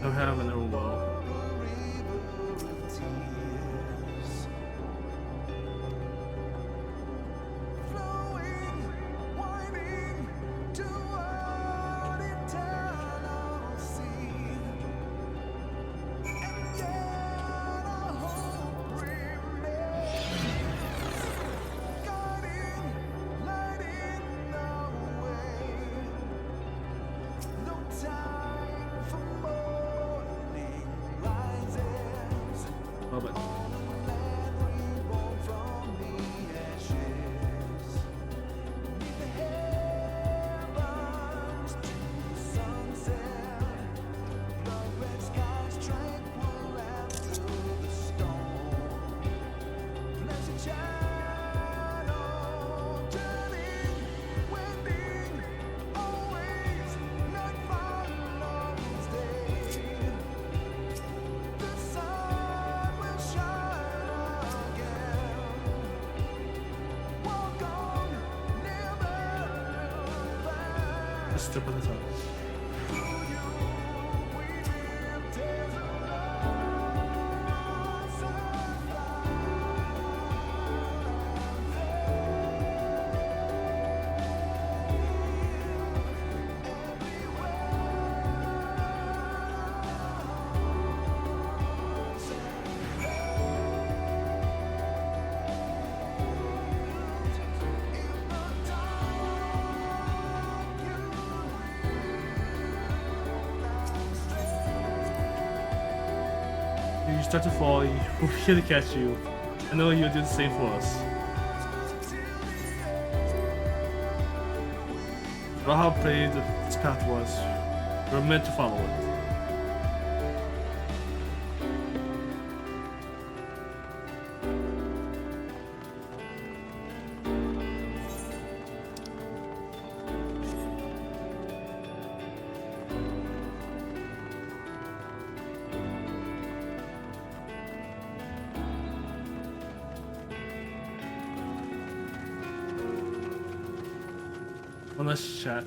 I haven't in a while. Love it. Step at a time. You start to fall, we're here to catch you. I know you'll do the same for us. About how brave this path was, we're meant to follow it. Let's chat.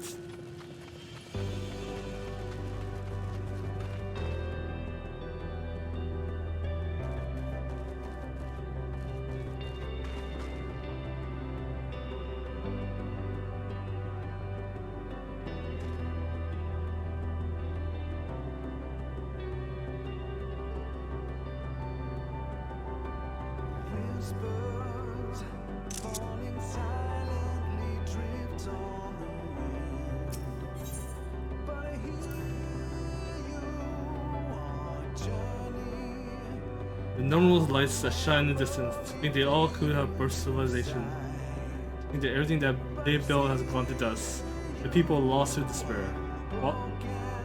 Numerous lights that shine in the distance. I think they all could have birthed civilization. I think that everything that they built has gone to dust. The people lost to despair. What?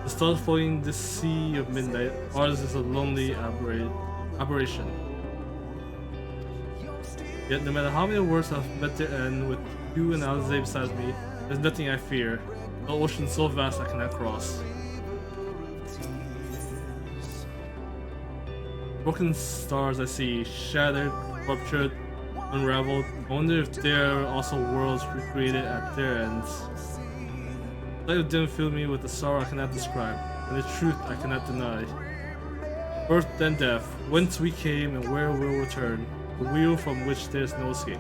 The stars floating this sea of midnight. Ours is a lonely aberration. Yet no matter how many worlds have met their end with you and Alize beside me, there's nothing I fear. The ocean so vast I cannot cross. Broken stars I see, shattered, ruptured, unraveled. I wonder if there are also worlds recreated at their ends. Life didn't fill me with a sorrow I cannot describe, and the truth I cannot deny. Birth then death, whence we came and where we'll return, a wheel from which there's no escape.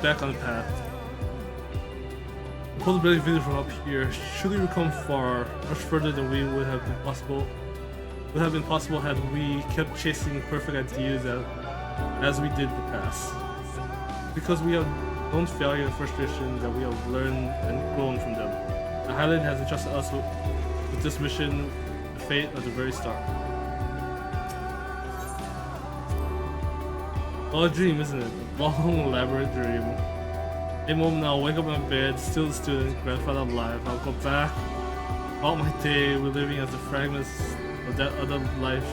Back on the path. possibility video from up here. Surely we come far, much further than we would have been possible had we kept chasing perfect ideas as we did in the past. Because we have known failure and frustration, that we have learned and grown from them. The Highland has entrusted us with this mission, the fate at the very start. All a dream, isn't it? A long, elaborate dream. A moment now, wake up in my bed, still a student, grandfather alive. I'll go back all my day, reliving as the fragments of that other life,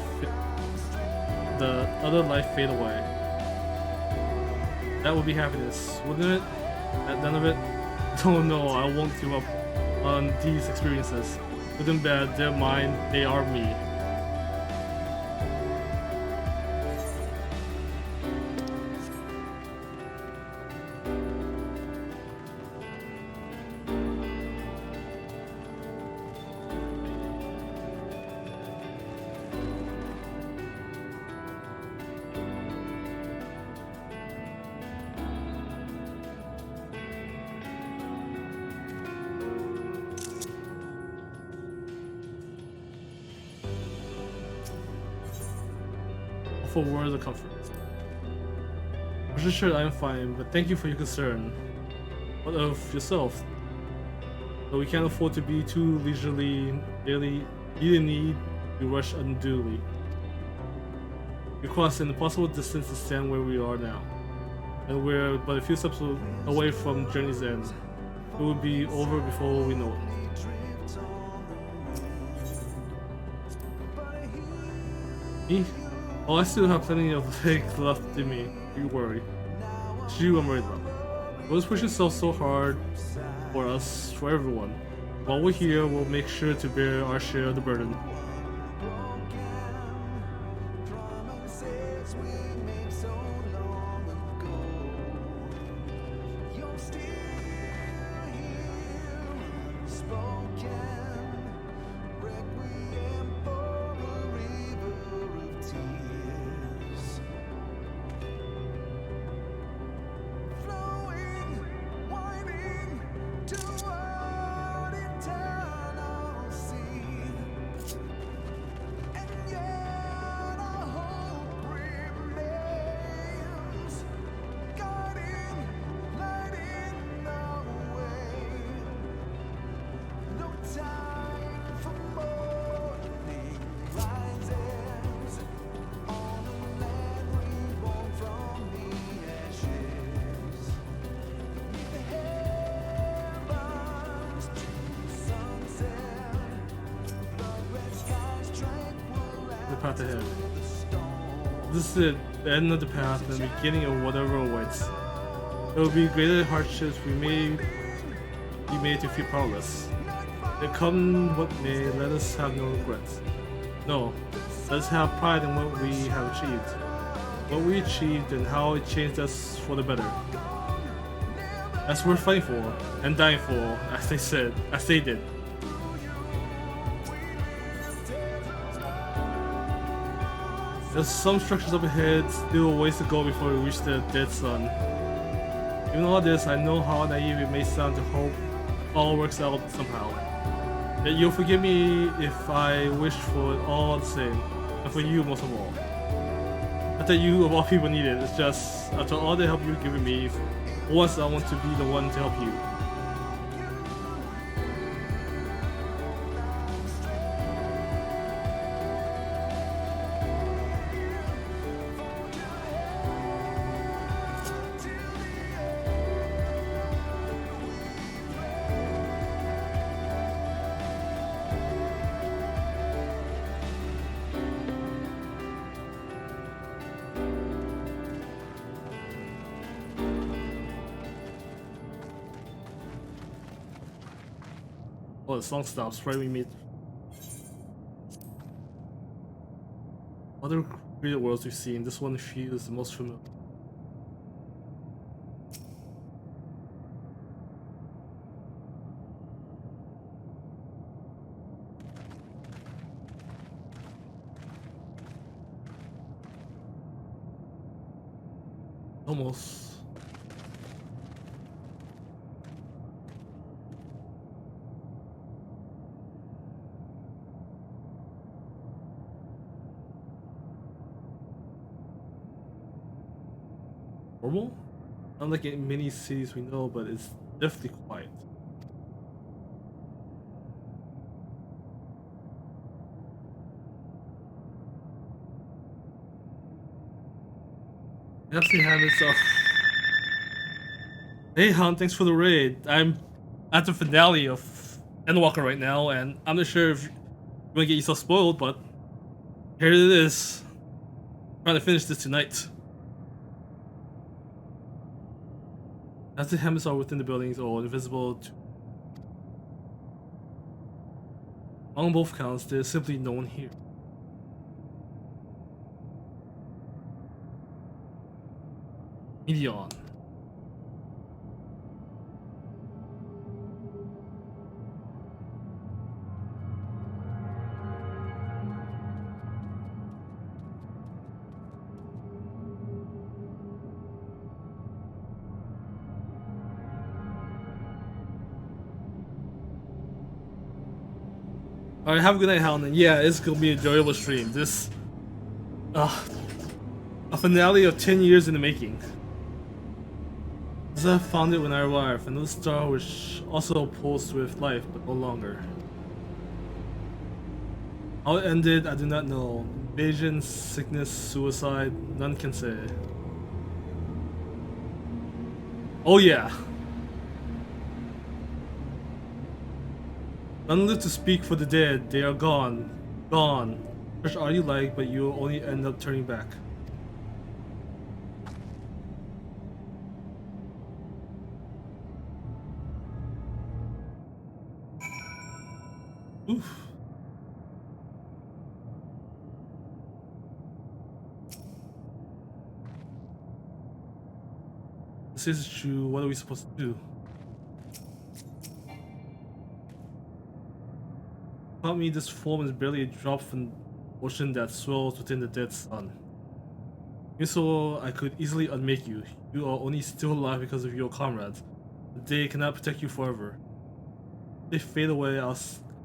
fade away. That would be happiness, wouldn't it? At the end of it? Don't know, I won't give up on these experiences. Good and bad, they're mine, they are me. For words of comfort. I'm just sure I'm fine, but thank you for your concern. What of yourself? Though we can't afford to be too leisurely, daily, you need to rush unduly. We crossed an impossible distance to stand where we are now, and we're but a few steps away from journey's end. It will be over before we know it. Me? Oh, I still have plenty of legs left in me. You worry. It's you I'm worried about. Always push yourself so hard for us, for everyone. While we're here, we'll make sure to bear our share of the burden. Path ahead. This is it, the end of the path and the beginning of whatever awaits. There will be greater hardships we may be made to feel powerless. Yet come what may, let us have no regrets. No, let us have pride in what we have achieved. What we achieved and how it changed us for the better. That's worth fighting for and dying for, as they did. There's some structures up ahead, still a ways to go before we reach the dead sun. Even all this, I know how naive it may sound to hope all works out somehow. Yet you'll forgive me if I wish for it all the same, and for you most of all. Not that you of all people need it, it's just, after all the help you've given me, once I want to be the one to help you. Oh, the song stops right when we meet. Other created worlds we've seen, this one feels the most familiar. Almost. normal. Not like in many cities we know, but it's definitely quiet. Definitely habits of. Hey Han, thanks for the raid. I'm at the finale of Endwalker right now, and I'm not sure if you're gonna get yourself spoiled, but here it is. Trying to finish this tonight. As the helmets are within the buildings or invisible to on both counts, there's simply no one here. Medion. Alright, have a good night, Howland. Yeah, it's gonna be an enjoyable stream. This, a finale of 10 years in the making. Zeph found it when I arrived, another star which also pulsed with life, but no longer. How it ended, I do not know. Invasion, sickness, suicide, none can say. Oh yeah. None live to speak for the dead, they are gone. Gone. Such are you like, but you will only end up turning back. Oof. This is true, what are we supposed to do? Taught me this form is barely a drop from the ocean that swells within the dead sun. Even so, I could easily unmake you. You are only still alive because of your comrades. But they cannot protect you forever. They fade away.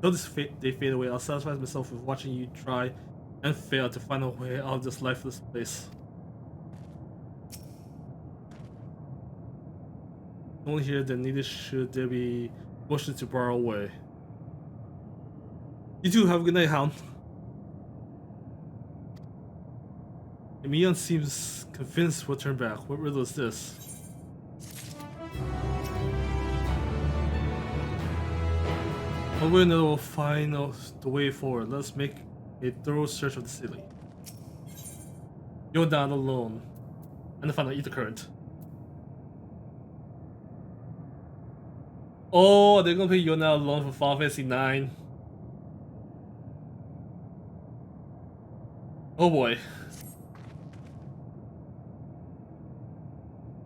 They fade away. I'll satisfy myself with watching you try and fail to find a way out of this lifeless place. Only here that neither should there be motion to borrow away. You too, have a good night, Hound. Mion seems convinced we'll turn back. What riddle is this? One way or another we'll find the way forward. Let's make a thorough search of the city. You're not alone. And the final ether current. Oh, they're gonna put You're Not Alone for Final Fantasy IX. Oh boy.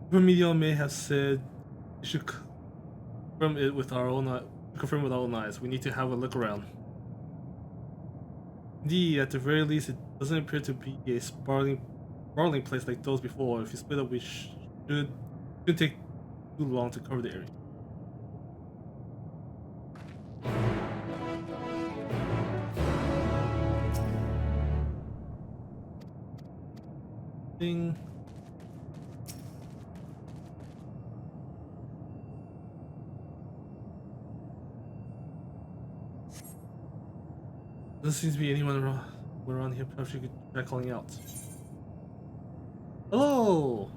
Remedial may have said you should confirm it with our own eyes. We need to have a look around. Indeed, at the very least, it doesn't appear to be a sprawling place like those before. If you split up, we shouldn't take too long to cover the area. Ding. Doesn't seem to be anyone around here. Perhaps you could try calling out. Hello!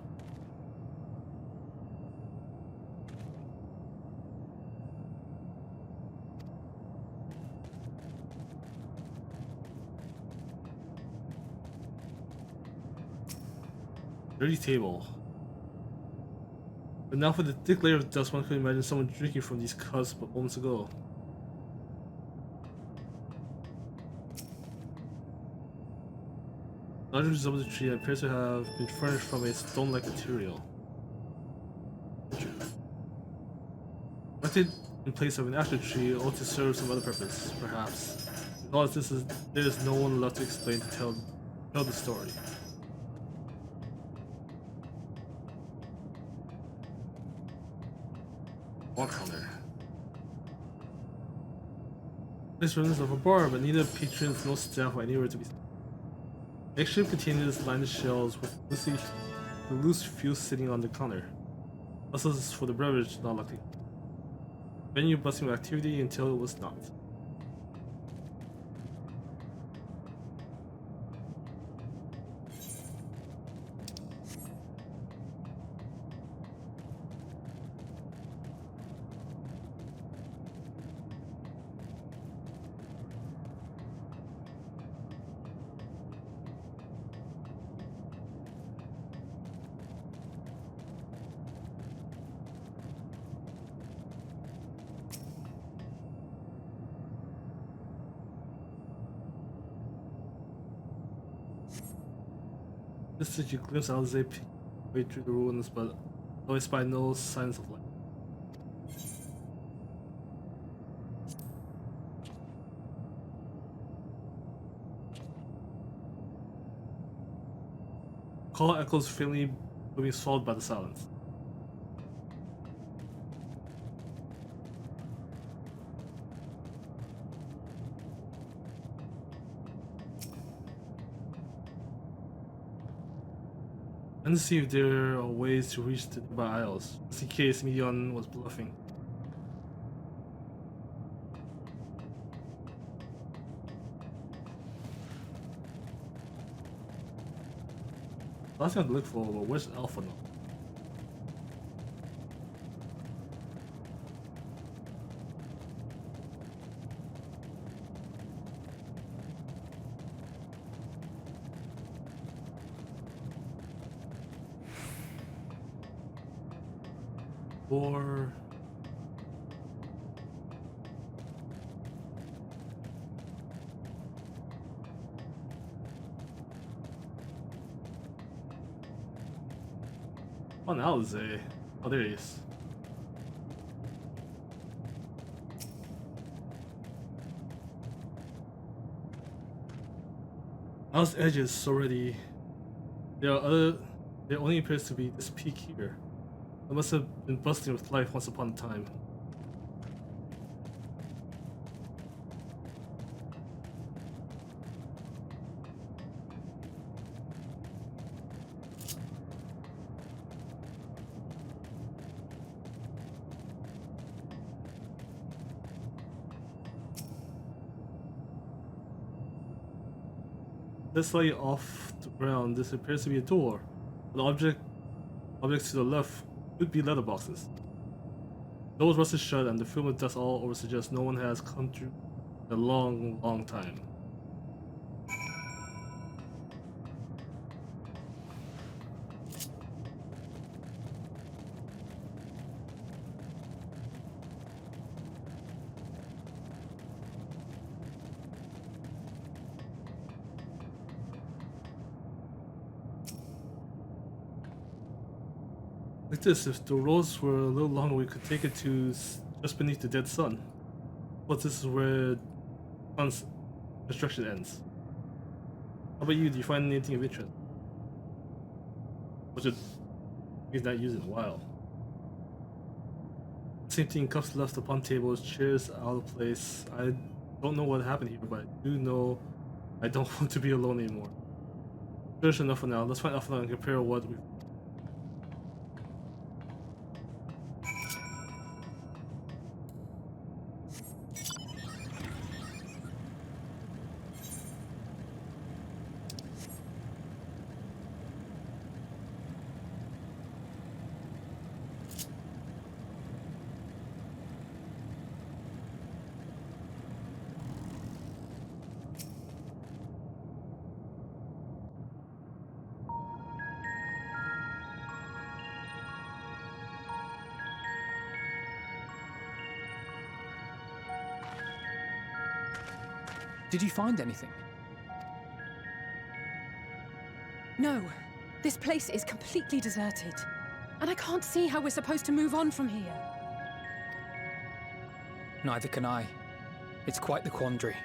Dirty table. But now for the thick layer of dust, one could imagine someone drinking from these cups but moments ago. The larger resembles a tree and appears to have been furnished from a stone-like material. Erected in place of an actual tree, or to serve some other purpose, perhaps. Because there is no one left to explain to tell the story. Watercolor. This ruins of a bar, but neither patrons nor staff are anywhere to be seen. Next ship containers line the shelves with loosely the loose fuse sitting on the counter. Also, this is for the beverage, not lucky. Venue busting with activity until it was not. Just as you glimpse Alize peek way through the ruins, but always spy no signs of life. Call echoes faintly, being swallowed by the silence. And to see if there are ways to reach the nearby isles, just in case Mion was bluffing. Last thing I'd look for, but where's Alpha now? Or on Alize. Oh, there he is. Alice's edge is already. There only appears to be this peak here. It must have been bustling with life once upon a time. This light off the ground, this appears to be a door. The objects to the left could be letterboxes. Doors rusted shut and the film of dust all over suggests no one has come through in a long, long time. Like this, if the roads were a little longer, we could take it to just beneath the dead sun. But this is where sun's construction ends. How about you? Do you find anything of interest? Which he's not used in a while. Same thing, cups left upon tables, chairs out of place. I don't know what happened here, but I do know I don't want to be alone anymore. There's enough for now. Let's find Alpha and compare what we've. Did you find anything? No. This place is completely deserted. And I can't see how we're supposed to move on from here. Neither can I. It's quite the quandary.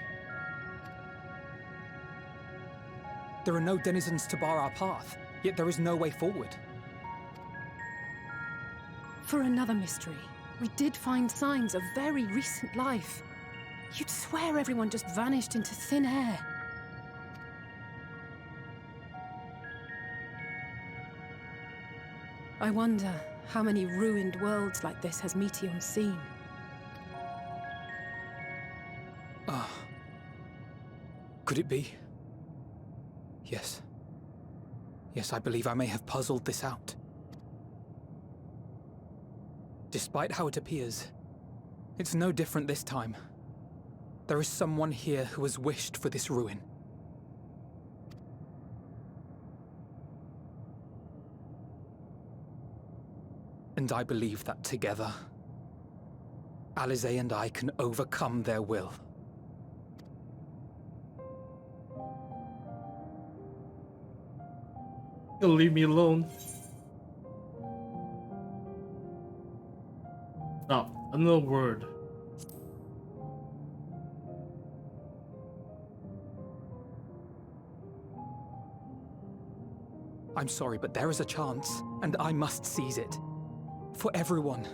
There are no denizens to bar our path, yet there is no way forward. For another mystery, we did find signs of very recent life. You'd swear everyone just vanished into thin air. I wonder how many ruined worlds like this has Meteion seen. Could it be? Yes. Yes, I believe I may have puzzled this out. Despite how it appears, it's no different this time. There is someone here who has wished for this ruin. And I believe that together, Alize and I can overcome their will. You'll leave me alone. Stop. Another word. I'm sorry, but there is a chance, and I must seize it. For everyone.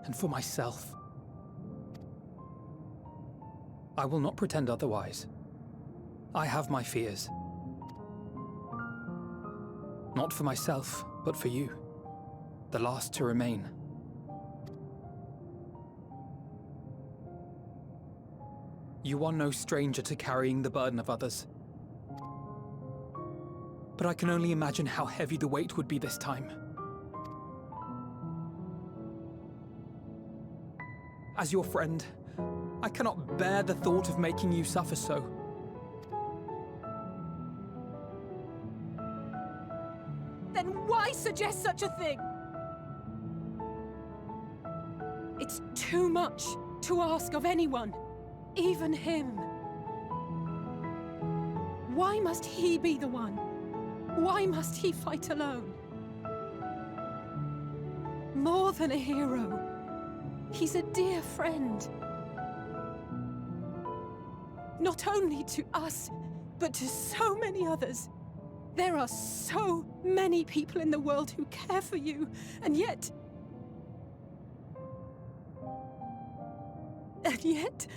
And for myself. I will not pretend otherwise. I have my fears. Not for myself, but for you. The last to remain. You are no stranger to carrying the burden of others. But I can only imagine how heavy the weight would be this time. As your friend, I cannot bear the thought of making you suffer so. Then why suggest such a thing? It's too much to ask of anyone, even him. Why must he be the one? Why must he fight alone? More than a hero, he's a dear friend. Not only to us, but to so many others. There are so many people in the world who care for you, and yet... And yet...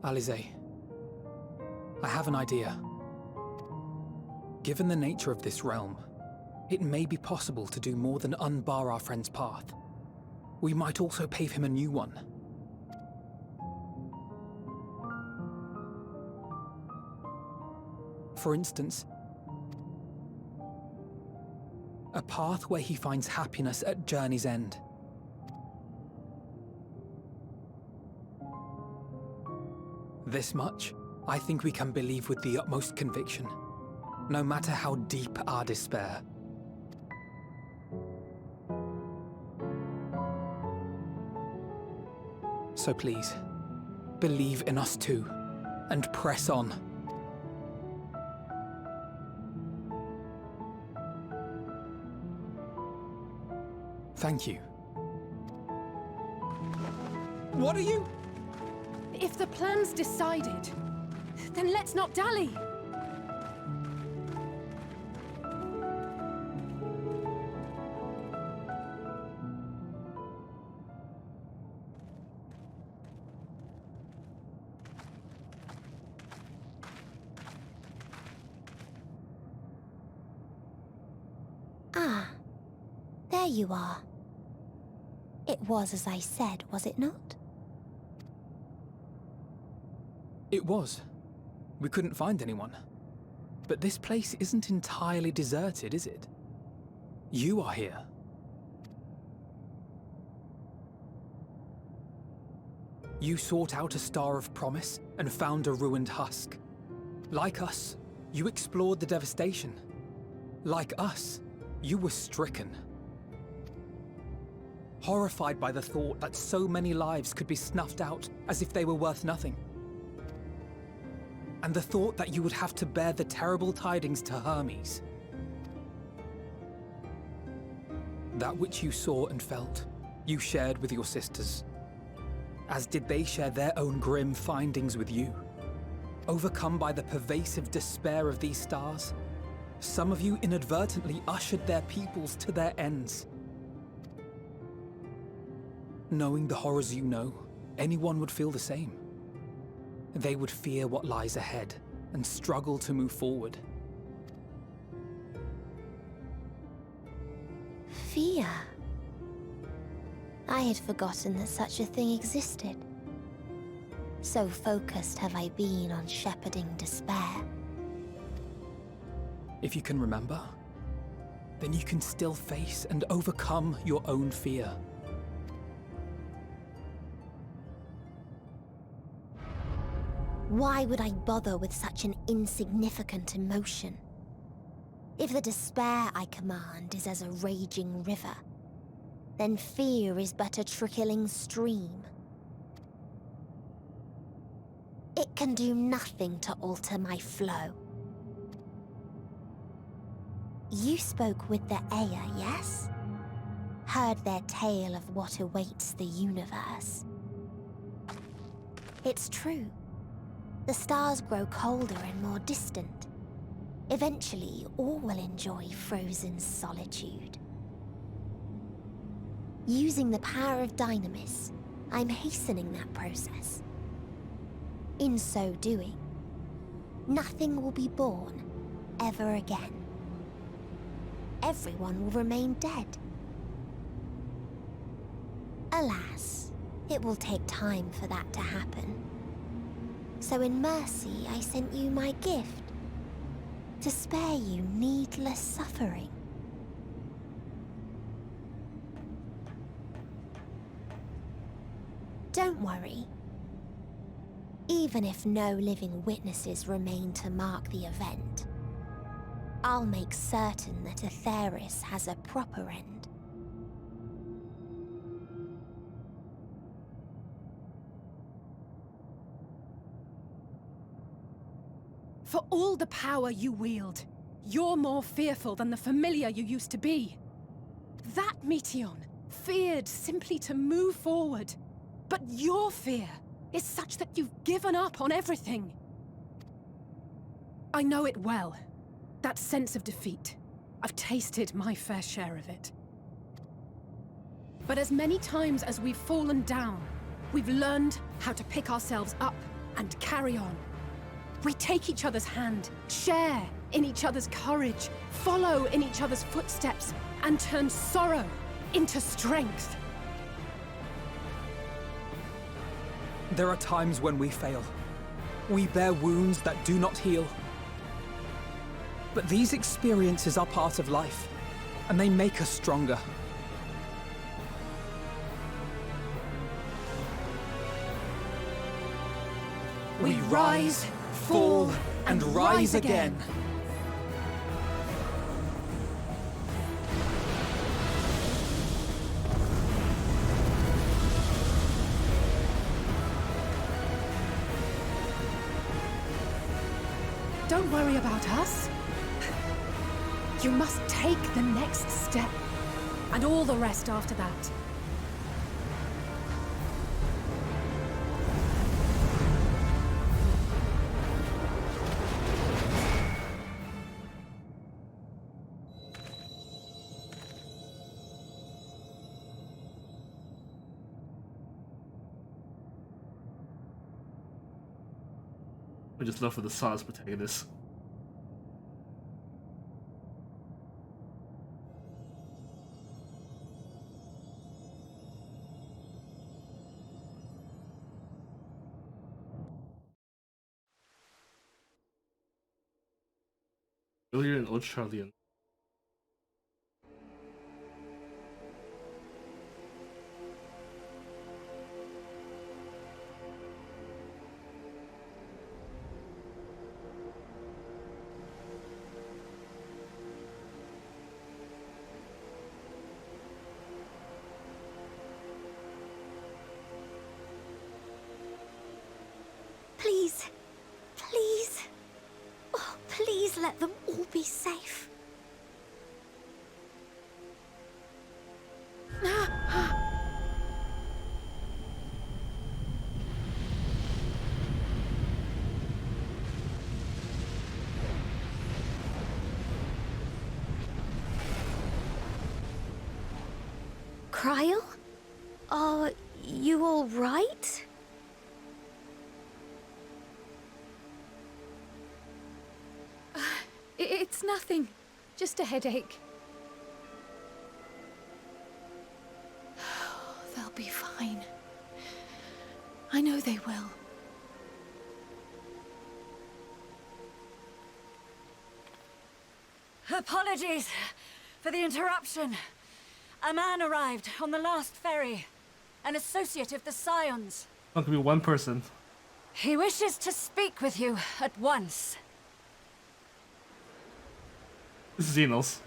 Alize, I have an idea. Given the nature of this realm, it may be possible to do more than unbar our friend's path. We might also pave him a new one. For instance, a path where he finds happiness at journey's end. This much, I think we can believe with the utmost conviction, no matter how deep our despair. So please, believe in us too, and press on. Thank you. What are you? If the plan's decided, then let's not dally. Ah, there you are. It was as I said, was it not? It was. We couldn't find anyone. But this place isn't entirely deserted, is it? You are here. You sought out a star of promise and found a ruined husk. Like us, you explored the devastation. Like us, you were stricken. Horrified by the thought that so many lives could be snuffed out as if they were worth nothing. And the thought that you would have to bear the terrible tidings to Hermes. That which you saw and felt, you shared with your sisters. As did they share their own grim findings with you. Overcome by the pervasive despair of these stars, some of you inadvertently ushered their peoples to their ends. Knowing the horrors you know, anyone would feel the same. They would fear what lies ahead and struggle to move forward. Fear? I had forgotten that such a thing existed. So focused have I been on shepherding despair. If you can remember, then you can still face and overcome your own fear. Why would I bother with such an insignificant emotion? If the despair I command is as a raging river, then fear is but a trickling stream. It can do nothing to alter my flow. You spoke with the Aya, yes? Heard their tale of what awaits the universe. It's true. The stars grow colder and more distant. Eventually, all will enjoy frozen solitude. Using the power of Dynamis, I'm hastening that process. In so doing, nothing will be born ever again. Everyone will remain dead. Alas, it will take time for that to happen. So in mercy, I sent you my gift, to spare you needless suffering. Don't worry. Even if no living witnesses remain to mark the event, I'll make certain that Aetheris has a proper end. For all the power you wield, you're more fearful than the familiar you used to be. That Meteion feared simply to move forward. But your fear is such that you've given up on everything. I know it well. That sense of defeat. I've tasted my fair share of it. But as many times as we've fallen down, we've learned how to pick ourselves up and carry on. We take each other's hand, share in each other's courage, follow in each other's footsteps, and turn sorrow into strength. There are times when we fail. We bear wounds that do not heal. But these experiences are part of life, and they make us stronger. We rise, fall, and rise again. Don't worry about us. You must take the next step, and all the rest after that. I just love for the Sars protagonist. Earlier in Old Charlian. Please, please, oh, please let them all be safe. Cryle? Oh, You all right? It's nothing. Just a headache. They'll be fine. I know they will. Apologies for the interruption. A man arrived on the last ferry. An associate of the Scions. Not gonna be one person. He wishes to speak with you at once. This is Xenos.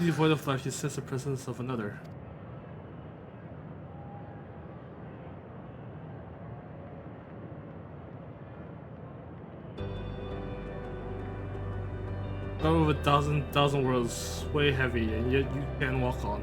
Devoid of life, you sense the presence of another. Over 1,000 worlds, way heavy, and yet you can walk on.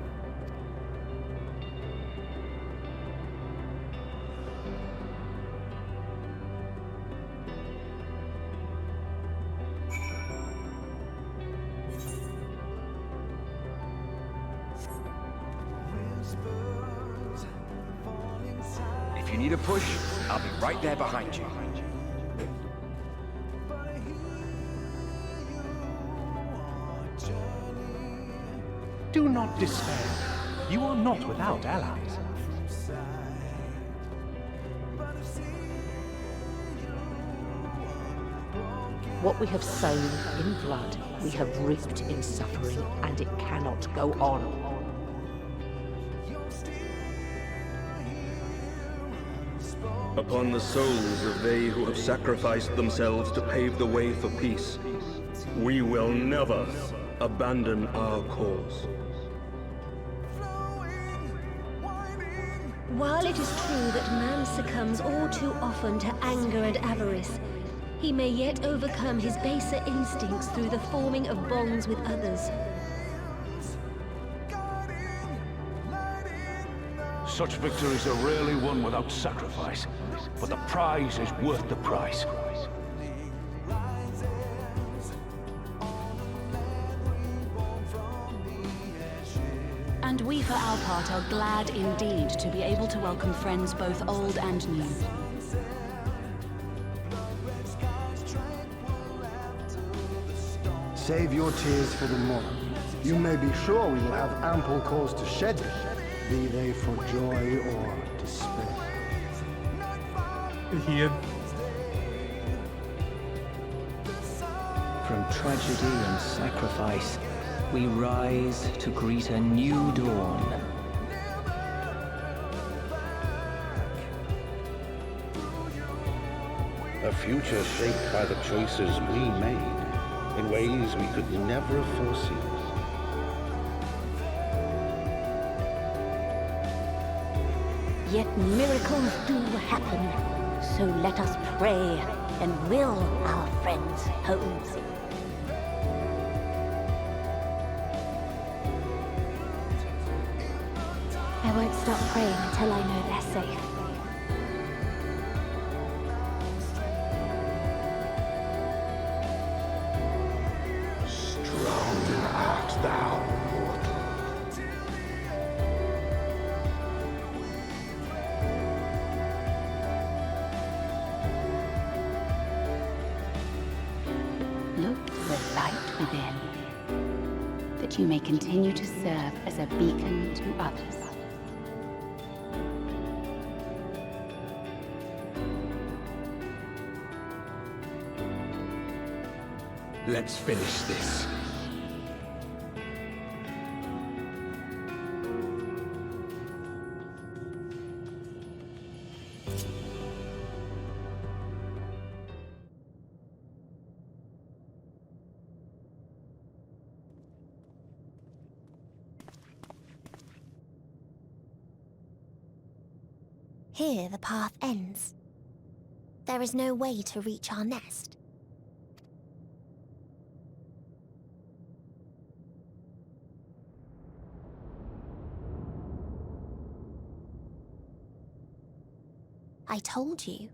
If you need a push, I'll be right there behind you. Do not despair. You are not without allies. What we have sown in blood, we have reaped in suffering, and it cannot go on. Upon the souls of they who have sacrificed themselves to pave the way for peace, we will never abandon our cause. While it is true that man succumbs all too often to anger and avarice, he may yet overcome his baser instincts through the forming of bonds with others. Such victories are rarely won without sacrifice, but the prize is worth the price. And we, for our part, are glad indeed to be able to welcome friends both old and new. Save your tears for the morrow. You may be sure we will have ample cause to shed them, be they for joy or despair. Here. From tragedy and sacrifice, we rise to greet a new dawn. A future shaped by the choices we made in ways we could never have foreseen. Yet miracles do happen, so let us pray and will our friends home. I won't stop praying until I know they're safe. Strong art thou, mortal. Look to the light within, that you may continue to serve as a beacon to others. Let's finish this. Here the path ends. There is no way to reach our nest. I told you.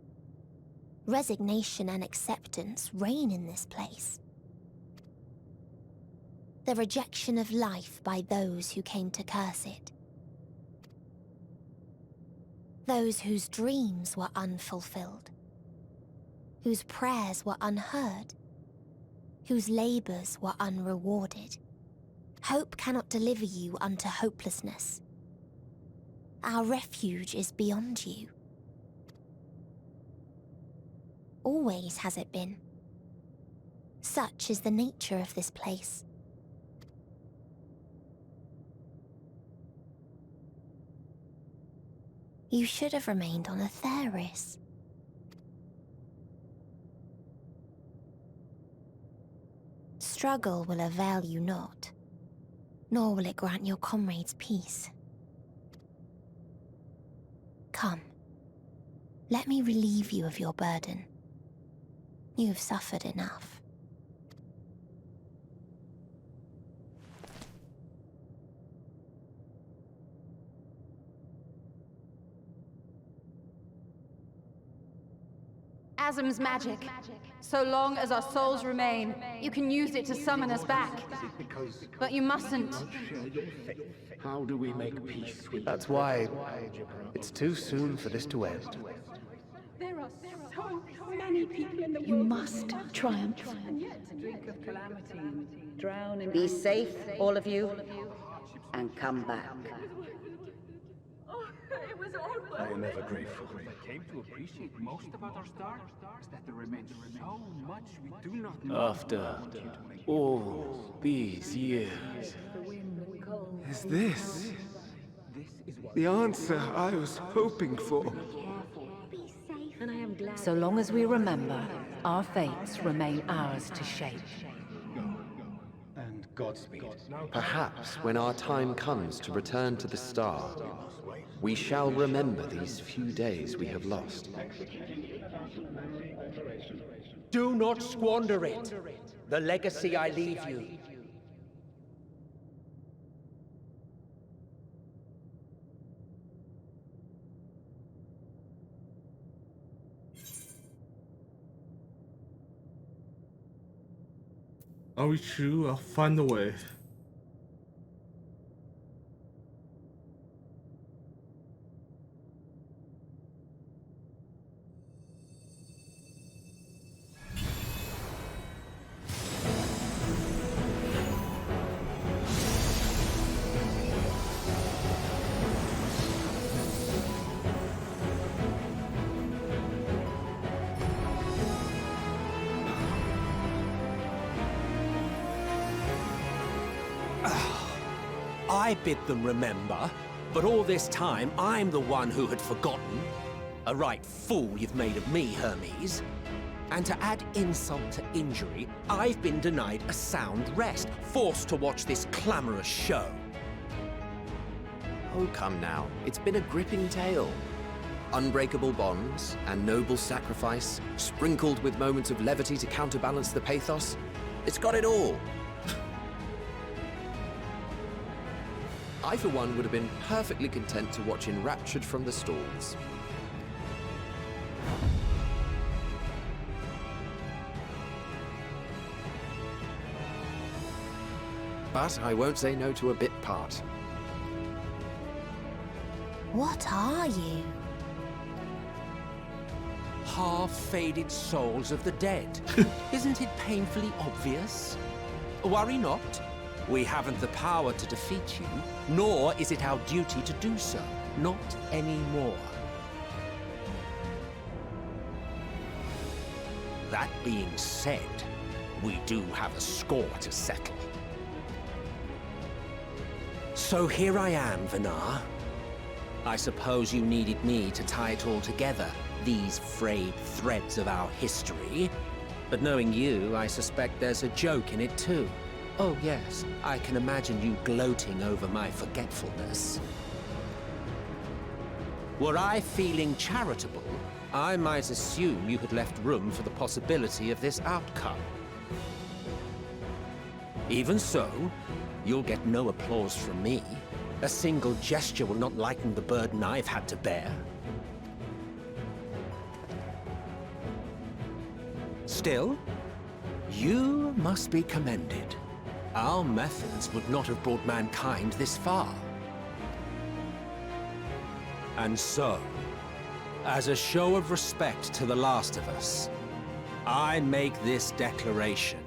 Resignation and acceptance reign in this place. The rejection of life by those who came to curse it. Those whose dreams were unfulfilled. Whose prayers were unheard. Whose labors were unrewarded. Hope cannot deliver you unto hopelessness. Our refuge is beyond you. Always has it been. Such is the nature of this place. You should have remained on Atheris. Struggle will avail you not, nor will it grant your comrades peace. Come, let me relieve you of your burden. You've suffered enough. Asm's magic. So long as our souls remain, you can use it to summon us back. But you mustn't. How do we make peace with That's why it's too soon for this to end. There are so many people in the world. You must triumph. Be safe, all of you, and come back. I am ever grateful. I came to appreciate most about our star is that there remains so much we do not know. After all these years, is this the answer I was hoping for? So long as we remember, our fates remain ours to shape. And Godspeed. Perhaps when our time comes to return to the star, we shall remember these few days we have lost. Do not squander it. The legacy I leave you. Are we true? I'll find a way. I bid them remember, but all this time I'm the one who had forgotten. A right fool you've made of me, Hermes. And to add insult to injury, I've been denied a sound rest, forced to watch this clamorous show. Oh, come now. It's been a gripping tale. Unbreakable bonds and noble sacrifice, sprinkled with moments of levity to counterbalance the pathos. It's got it all. I, for one, would have been perfectly content to watch enraptured from the stalls. But I won't say no to a bit part. What are you? Half-faded souls of the dead. Isn't it painfully obvious? Worry not. We haven't the power to defeat you, nor is it our duty to do so. Not anymore. That being said, we do have a score to settle. So here I am, Vinar. I suppose you needed me to tie it all together, these frayed threads of our history. But knowing you, I suspect there's a joke in it too. Oh yes, I can imagine you gloating over my forgetfulness. Were I feeling charitable, I might assume you had left room for the possibility of this outcome. Even so, you'll get no applause from me. A single gesture will not lighten the burden I've had to bear. Still, you must be commended. Our methods would not have brought mankind this far. And so, as a show of respect to the last of us, I make this declaration.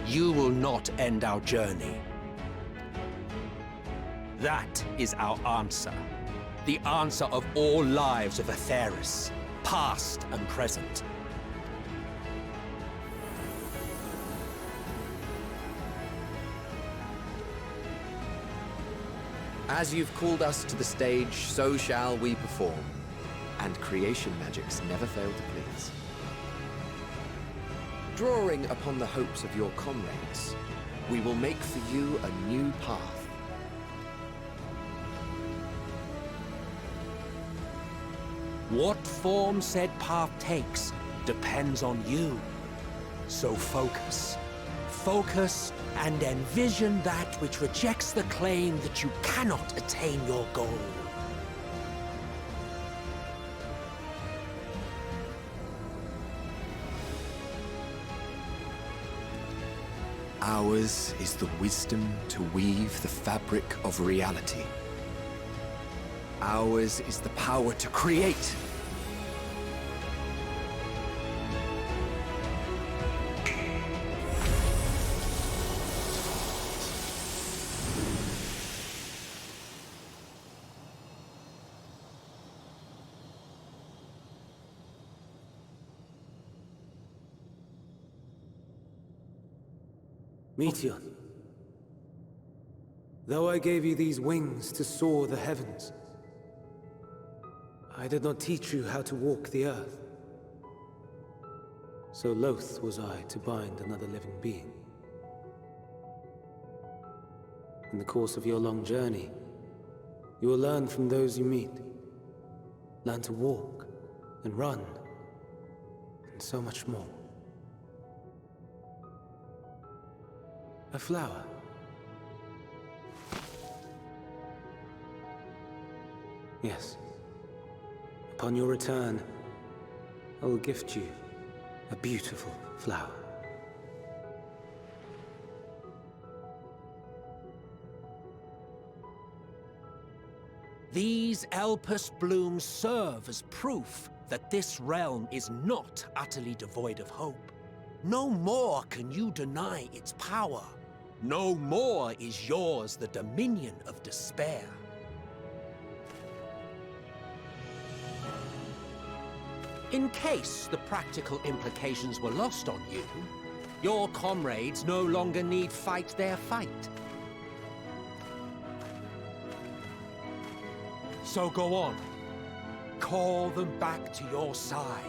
You will not end our journey. That is our answer. The answer of all lives of Aetheris, past and present. As you've called us to the stage, so shall we perform. And creation magics never fail to please. Drawing upon the hopes of your comrades, we will make for you a new path. What form said path takes depends on you. So focus. Focus and envision that which rejects the claim that you cannot attain your goal. Ours is the wisdom to weave the fabric of reality. Ours is the power to create. Meteon, though I gave you these wings to soar the heavens, I did not teach you how to walk the earth. So loath was I to bind another living being. In the course of your long journey, you will learn from those you meet. Learn to walk and run, and so much more. A flower. Yes. Upon your return, I will gift you a beautiful flower. These Elpis blooms serve as proof that this realm is not utterly devoid of hope. No more can you deny its power. No more is yours the dominion of despair. In case the practical implications were lost on you, your comrades no longer need fight their fight. So go on. Call them back to your side.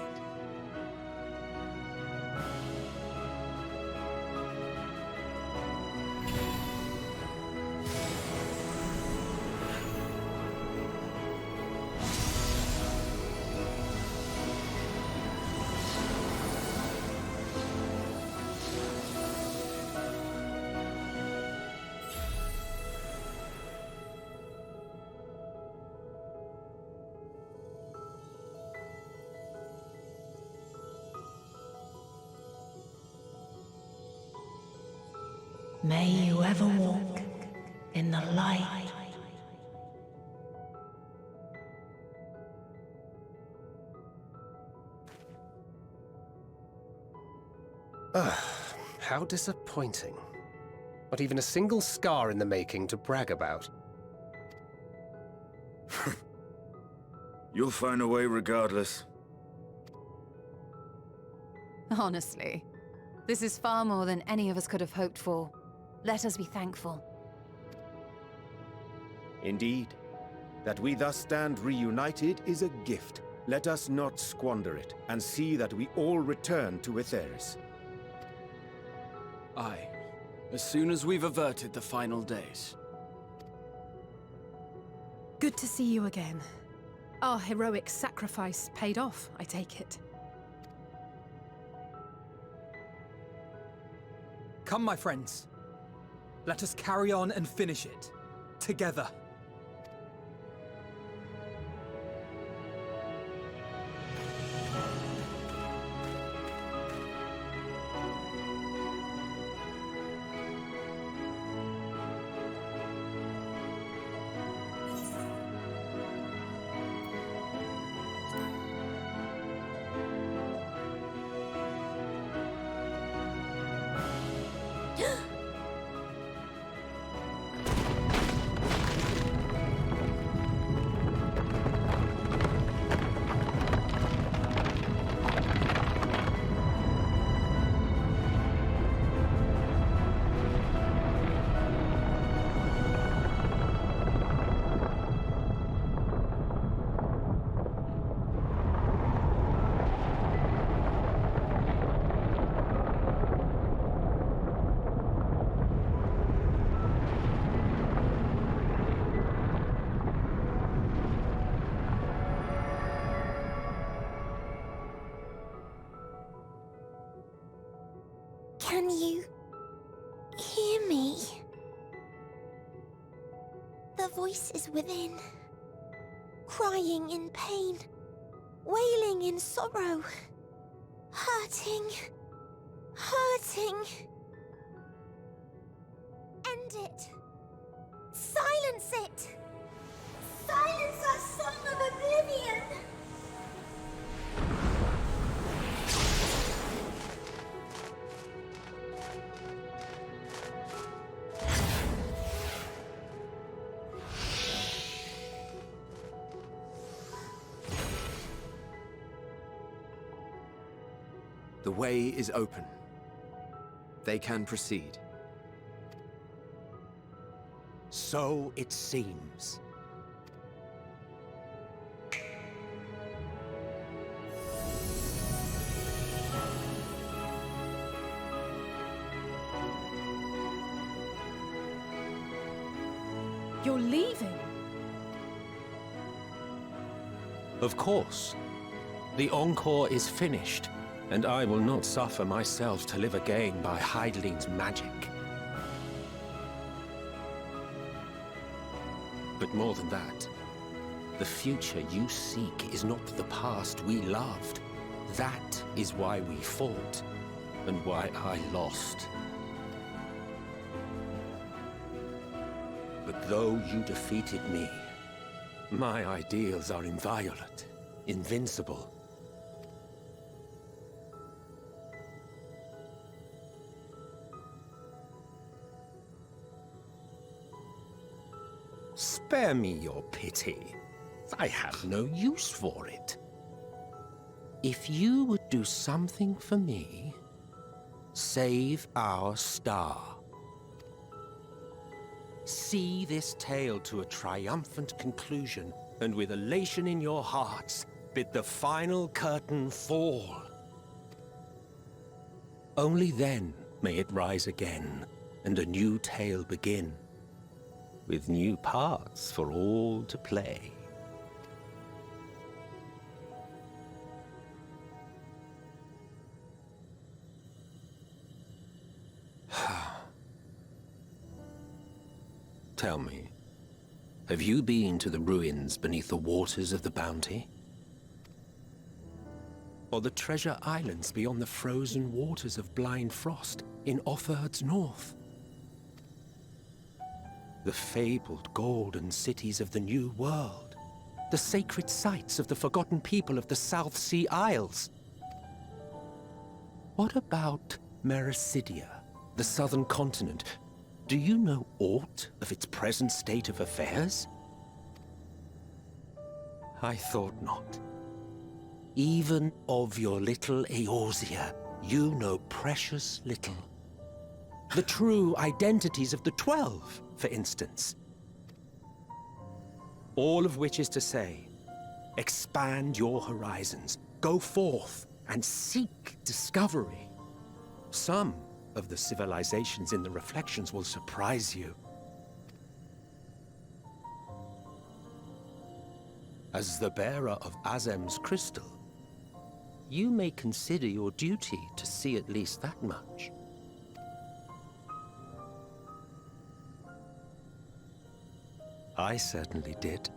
May you ever walk in the light. How disappointing. Not even a single scar in the making to brag about. You'll find a way regardless. Honestly, this is far more than any of us could have hoped for. Let us be thankful. Indeed. That we thus stand reunited is a gift. Let us not squander it, and see that we all return to Aetheris. Aye. As soon as we've averted the final days. Good to see you again. Our heroic sacrifice paid off, I take it. Come, my friends. Let us carry on and finish it. Together. Can you hear me? The voice is within, crying in pain, wailing in sorrow, hurting, hurting. End it! Silence it! Silence our song of oblivion! The way is open. They can proceed. So it seems. You're leaving? Of course. The encore is finished, and I will not suffer myself to live again by Heideling's magic. But more than that, the future you seek is not the past we loved. That is why we fought, and why I lost. But though you defeated me, my ideals are inviolate, invincible. Spare me your pity. I have no use for it. If you would do something for me, save our star. See this tale to a triumphant conclusion, and with elation in your hearts, bid the final curtain fall. Only then may it rise again, and a new tale begin, with new parts for all to play. Tell me, have you been to the ruins beneath the waters of the Bounty? Or the treasure islands beyond the frozen waters of Blind Frost in Offerd's north? The fabled golden cities of the New World, the sacred sites of the forgotten people of the South Sea Isles? What about Mericidia, the southern continent? Do you know aught of its present state of affairs? I thought not. Even of your little Eorzea, you know precious little. The true identities of the 12, for instance. All of which is to say, expand your horizons, go forth and seek discovery. Some of the civilizations in the reflections will surprise you. As the bearer of Azem's crystal, you may consider your duty to see at least that much. I certainly did.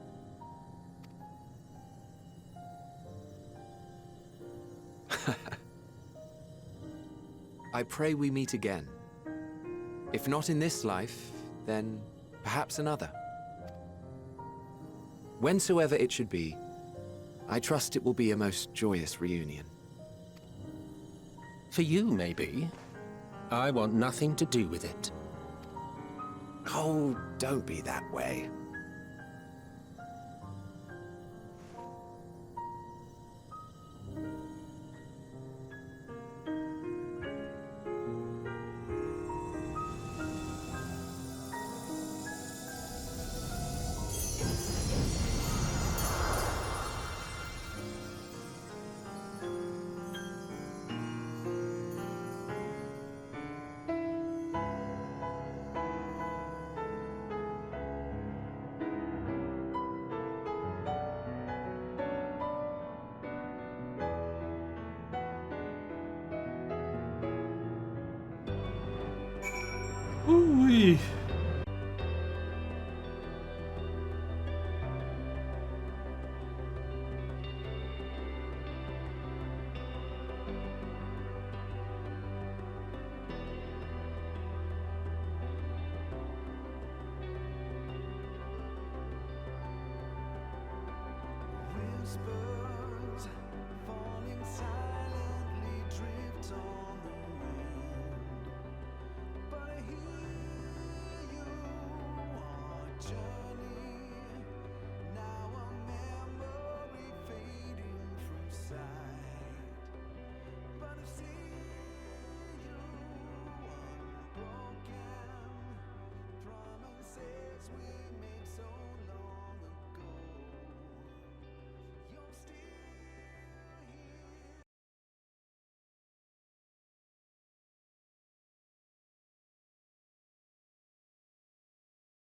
I pray we meet again. If not in this life, then perhaps another. Whensoever it should be, I trust it will be a most joyous reunion. For you, maybe. I want nothing to do with it. Oh, don't be that way. Ooh-wee. Whispers falling silently drift on.